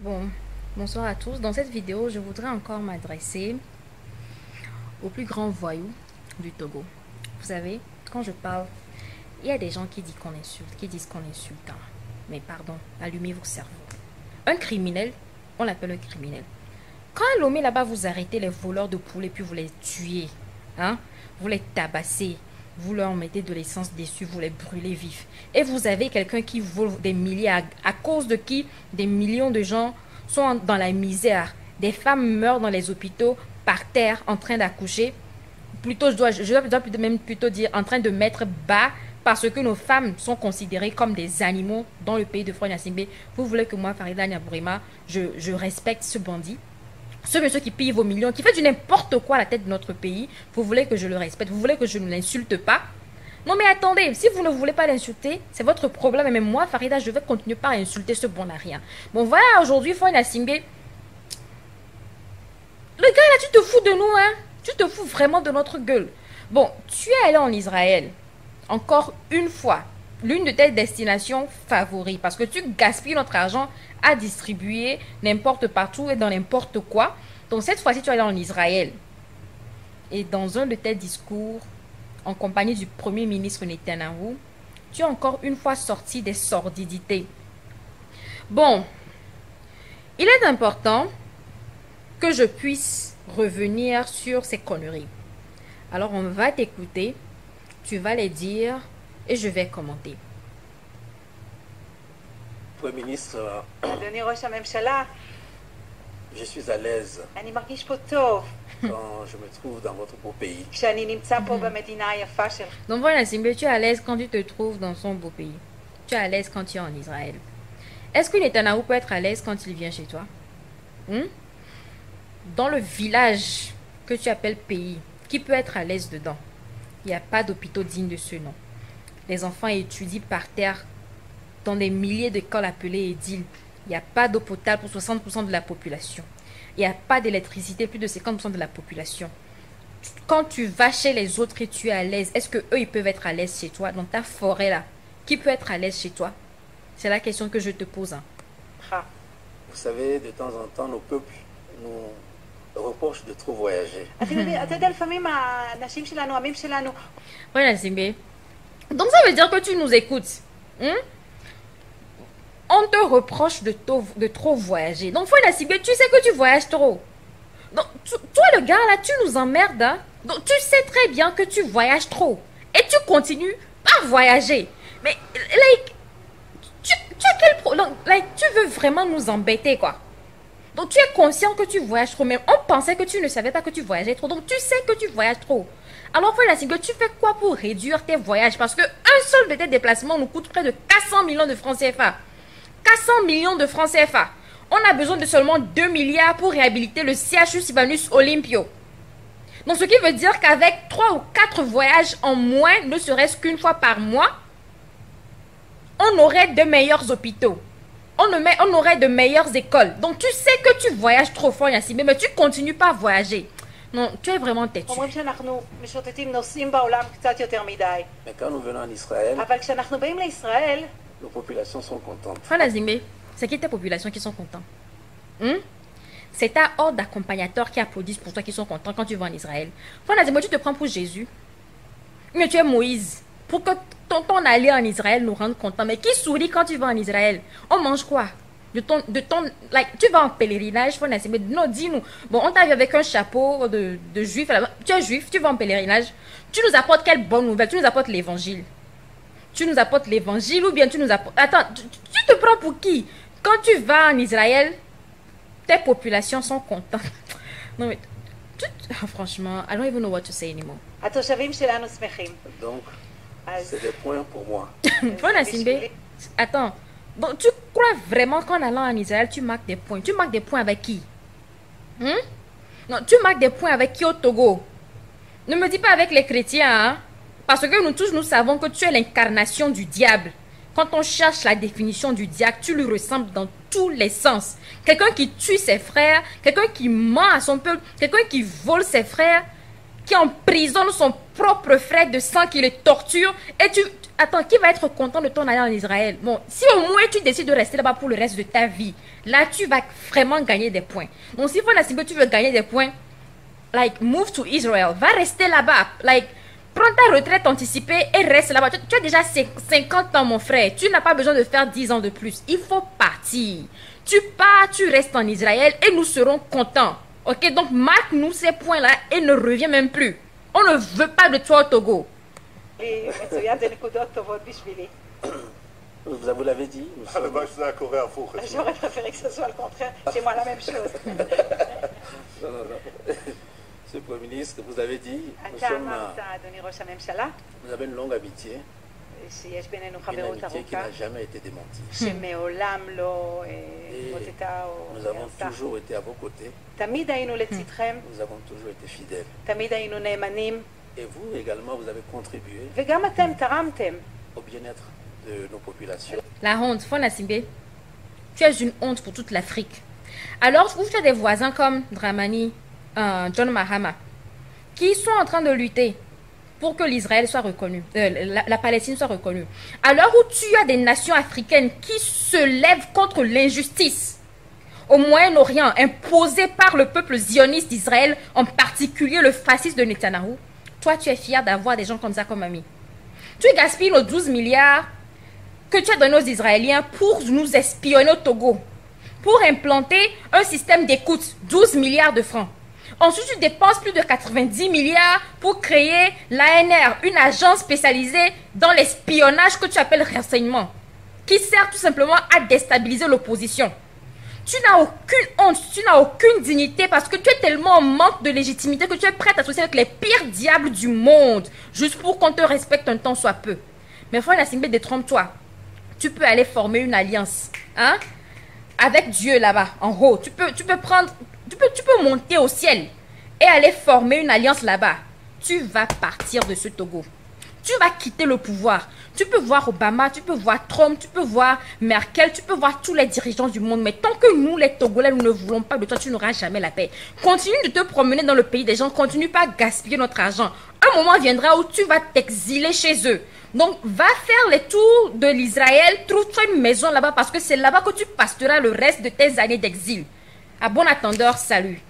Bon, bonsoir à tous. Dans cette vidéo, je voudrais encore m'adresser au plus grand voyou du Togo. Vous savez, quand je parle, il y a des gens qui disent qu'on insulte, qui disent qu'on insulte. Hein. Mais pardon, allumez vos cerveaux. Un criminel, on l'appelle un criminel. Quand un lomé là-bas vous arrêtez les voleurs de poulet puis vous les tuez, hein, vous les tabassez, vous leur mettez de l'essence dessus, vous les brûlez vifs. Et vous avez quelqu'un qui vole des milliers, à cause de qui des millions de gens sont dans la misère. Des femmes meurent dans les hôpitaux, par terre, en train d'accoucher. Plutôt, je dois même plutôt dire en train de mettre bas parce que nos femmes sont considérées comme des animaux dans le pays de Front Nassimbe. Vous voulez que moi, Farida Nyabourima, je respecte ce bandit? Ce monsieur qui pille vos millions, qui fait du n'importe quoi à la tête de notre pays, vous voulez que je le respecte, vous voulez que je ne l'insulte pas? Non mais attendez, si vous ne voulez pas l'insulter, c'est votre problème. Et même moi, Farida, je vais continuer par insulter ce bon à rien. Bon voilà, aujourd'hui, Foy Nassimbe, le gars là, tu te fous de nous, hein? Tu te fous vraiment de notre gueule. Bon, tu es allé en Israël, encore une fois, l'une de tes destinations favorites, parce que tu gaspilles notre argent à distribuer n'importe partout et dans n'importe quoi. Donc cette fois-ci, tu es allé en Israël. Et dans un de tes discours, en compagnie du premier ministre Netanyahou, tu as encore une fois sorti des sordidités. Bon, il est important que je puisse revenir sur ces conneries. Alors on va t'écouter, tu vas les dire et je vais commenter. Premier ministre, אדוני ראש הממשלה, je suis à l'aise אני מרגיש פה טוב quand je me trouve dans votre beau pays. כשאני נמצא פה במדינה היפה שלך. Donc voilà, Simbe, tu es à l'aise quand tu te trouves dans son beau pays. Tu es à l'aise quand tu es en Israël. Est-ce que Netanyahou peut être à l'aise quand il vient chez toi? Dans le village que tu appelles pays, qui peut être à l'aise dedans? Il n'y a pas d'hôpitaux dignes de ce nom. Les enfants étudient par terre dans des milliers d'écoles appelées édiles. Il n'y a pas d'eau potable pour 60% de la population. Il n'y a pas d'électricité, plus de 50% de la population. Quand tu vas chez les autres et tu es à l'aise, est-ce que eux ils peuvent être à l'aise chez toi? Dans ta forêt là, qui peut être à l'aise chez toi? C'est la question que je te pose. Hein. Vous savez, de temps en temps, nos peuples nous reprochent de trop voyager. אתה יודע, לפעמים האנשים שלנו, העמים שלנו, Voilà, Zimbe. Donc ça veut dire que tu nous écoutes. On te reproche de trop voyager. Donc, Foy Nassimbe, tu sais que tu voyages trop. Donc, toi, le gars, là, tu nous emmerdes. Hein? Donc, tu sais très bien que tu voyages trop. Et tu continues à voyager. Mais, like, tu as quel problème? Like, tu veux vraiment nous embêter, quoi. Donc, tu es conscient que tu voyages trop. Mais on pensait que tu ne savais pas que tu voyageais trop. Donc, tu sais que tu voyages trop. Alors, Foy Nassimbe, tu fais quoi pour réduire tes voyages? Parce qu'un seul de tes déplacements nous coûte près de 400 millions de francs CFA. 400 millions de francs CFA. On a besoin de seulement 2 milliards pour réhabiliter le CHU Sylvanus Olympio. Donc, ce qui veut dire qu'avec 3 ou 4 voyages en moins, ne serait-ce qu'une fois par mois, on aurait de meilleurs hôpitaux. On aurait de meilleures écoles. Donc, tu sais que tu voyages trop fort, Yassine, mais tu continues pas à voyager. Non, tu es vraiment têtu. אומרים שאנחנו משוטטים נוסעים בעולם קצת יותר מדי. Mais quand nous venons en Israël, אבל כשאנחנו באים לישראל, nos populations sont contentes. Frère Zimé, c'est qui tes populations qui sont contents? C'est ta horde d'accompagnateurs qui applaudissent pour toi qui sont contents quand tu vas en Israël. Frère Zimé, tu te prends pour Jésus. Mais tu es Moïse. Pour que ton allié en Israël nous rende contents. Mais qui sourit quand tu vas en Israël? On mange quoi? Like, tu vas en pèlerinage, Frère Zimé. Non, dis-nous. Bon, on t'a vu avec un chapeau de juif. Tu es juif, tu vas en pèlerinage. Tu nous apportes quelle bonne nouvelle? Tu nous apportes l'évangile. Tu nous apportes l'évangile ou bien tu nous apportes... Attends, tu te prends pour qui? Quand tu vas en Israël, tes populations sont contentes. Non mais... franchement, I don't even know what to say anymore. התושבים שלנו שמחים. Donc, אז c'est des points pour moi. Voilà, Simbe. Attends. Donc, tu crois vraiment qu'en allant en Israël, tu marques des points? Tu marques des points avec qui? Non, tu marques des points avec qui au Togo? Ne me dis pas avec les chrétiens, hein? Parce que nous tous, nous savons que tu es l'incarnation du diable. Quand on cherche la définition du diable, tu lui ressembles dans tous les sens. Quelqu'un qui tue ses frères, quelqu'un qui ment à son peuple, quelqu'un qui vole ses frères. qui emprisonne son propre frère de sang, qui le torture, et tu... Attends, qui va être content de ton aller en Israël? Bon, si au moins tu décides de rester là-bas pour le reste de ta vie, là tu vas vraiment gagner des points. Donc si tu veux gagner des points, like, move to Israel, va rester là-bas, like, prends ta retraite anticipée et reste là-bas. Tu as déjà 50 ans, mon frère, tu n'as pas besoin de faire 10 ans de plus, il faut partir. Tu pars, tu restes en Israël et nous serons contents. Ok, donc marque-nous ces points-là et ne reviens même plus. On ne veut pas de toi au Togo. מצוין, זה נקודות טובות בשבילי. Vous l'avez dit. הלוואי שזה היה קורה הפוך. J'aurais préféré que ce soit le contraire. C'est moi la même chose. Non, non, non. Monsieur le Premier ministre, vous avez dit, אתה אמרת, אדוני ראש הממשלה, nous avons une longue amitié, שיש בינינו une חברות amitié qui ארוכה, n'a jamais été démentie. שמעולם לא התמוטטה או Nous avons הרסה. toujours été à vos côtés, תמיד היינו לצדכם, nous avons toujours été fidèles. תמיד היינו נאמנים, Et vous également, vous avez contribué וגם אתם תרמתם. au bien-être de nos populations. La honte, Fonasimbe, tu es une honte pour toute l'Afrique. Alors, tu as des voisins comme Dramani, John Mahama, qui sont en train de lutter pour que l'Israël soit reconnu, la Palestine soit reconnue. Alors où tu as des nations africaines qui se lèvent contre l'injustice au Moyen-Orient imposée par le peuple zioniste d'Israël, en particulier le fasciste de Netanyahou, toi tu es fier d'avoir des gens comme ça comme amis. Tu gaspilles nos 12 milliards que tu as donnés aux Israéliens pour nous espionner au Togo, pour implanter un système d'écoute, 12 milliards de francs. Ensuite, tu dépenses plus de 90 milliards pour créer l'ANR, une agence spécialisée dans l'espionnage que tu appelles renseignement, qui sert tout simplement à déstabiliser l'opposition. Tu n'as aucune honte, tu n'as aucune dignité parce que tu es tellement en manque de légitimité que tu es prête à associer avec les pires diables du monde, juste pour qu'on te respecte un temps soit peu. Mais Frère Nassimbe, détrompe-toi. Tu peux aller former une alliance, hein, avec Dieu là-bas, en haut. Tu peux monter au ciel et aller former une alliance là-bas. Tu vas partir de ce Togo. Tu vas quitter le pouvoir. Tu peux voir Obama, tu peux voir Trump, tu peux voir Merkel, tu peux voir tous les dirigeants du monde. Mais tant que nous, les Togolais, nous ne voulons pas de toi, tu n'auras jamais la paix. Continue de te promener dans le pays des gens. Continue pas à gaspiller notre argent. Un moment viendra où tu vas t'exiler chez eux. Donc, va faire les tours de l'Israël. Trouve-toi une maison là-bas parce que c'est là-bas que tu passeras le reste de tes années d'exil. À bon attendeur, salut.